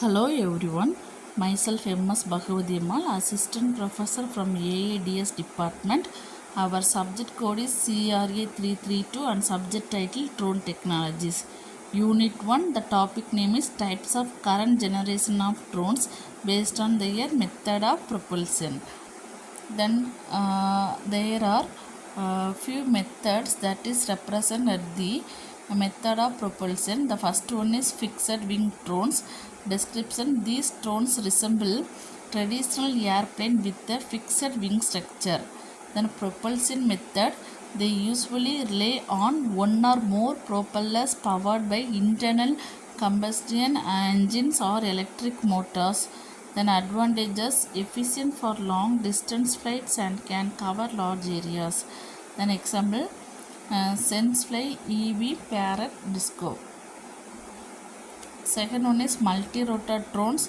Hello everyone, myself M.S. Bhagavadhiammal, Assistant Professor from AADS Department. Our subject code is CRA332 and subject title Drone Technologies. Unit-1, the topic name is Types of Current Generation of Drones based on their method of propulsion. Then there are few methods that is represented the method of propulsion. The first one is fixed wing drones. Description: these drones resemble traditional airplane with a fixed wing structure. Then propulsion method: they usually rely on one or more propellers powered by internal combustion engines or electric motors. Then advantages: efficient for long distance flights and can cover large areas. Then example, Sensefly EV Parrot Disco. Second one is multi-rotor drones.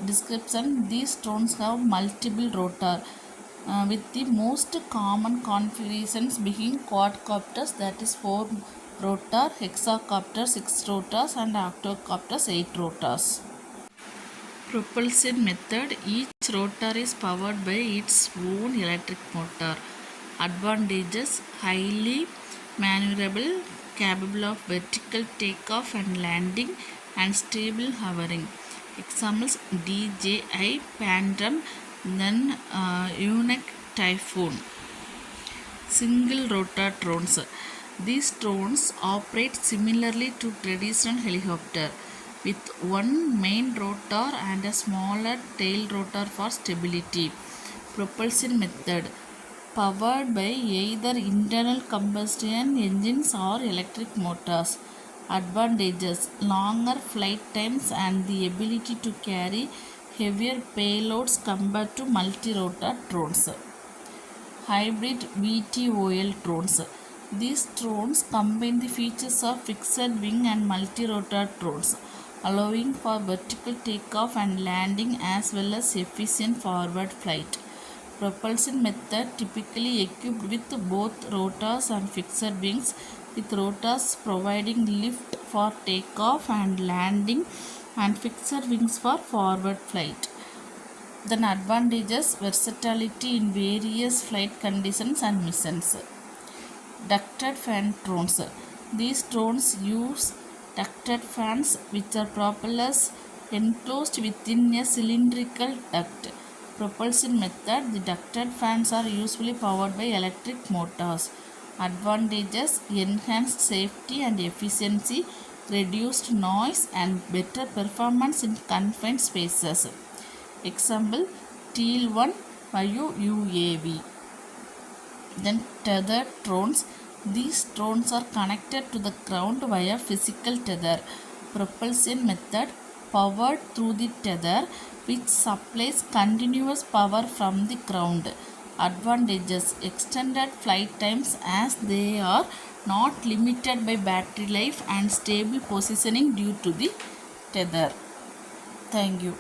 Description: these drones have multiple rotor with the most common configurations being quadcopters, that is 4 rotor, hexacopters 6 rotors, and octocopters 8 rotors. Propulsion method: each rotor is powered by its own electric motor. Advantages: highly maneuverable, capable of vertical takeoff and landing, and stable hovering. Examples: DJI Phantom, then Unique Typhoon. Single rotor drones. These drones operate similarly to traditional helicopter, with one main rotor and a smaller tail rotor for stability. Propulsion method: powered by either internal combustion engines or electric motors. Advantages: longer flight times and the ability to carry heavier payloads compared to multi-rotor drones. Hybrid VTOL drones. These drones combine the features of fixed wing and multi-rotor drones, allowing for vertical takeoff and landing as well as efficient forward flight. Propulsion method: typically equipped with both rotors and fixed wings, with rotors providing lift for takeoff and landing and fixed wings for forward flight. Then advantages: versatility in various flight conditions and missions. Ducted fan drones. These drones use ducted fans, which are propellers enclosed within a cylindrical duct. Propulsion method: the ducted fans are usually powered by electric motors. Advantages: enhanced safety and efficiency, reduced noise, and better performance in confined spaces. Example: Teal-1 Vayu UAV. Then tethered drones. These drones are connected to the ground via physical tether. Propulsion method: powered through the tether, which supplies continuous power from the ground. Advantages: extended flight times as they are not limited by battery life, and stable positioning due to the tether. Thank you.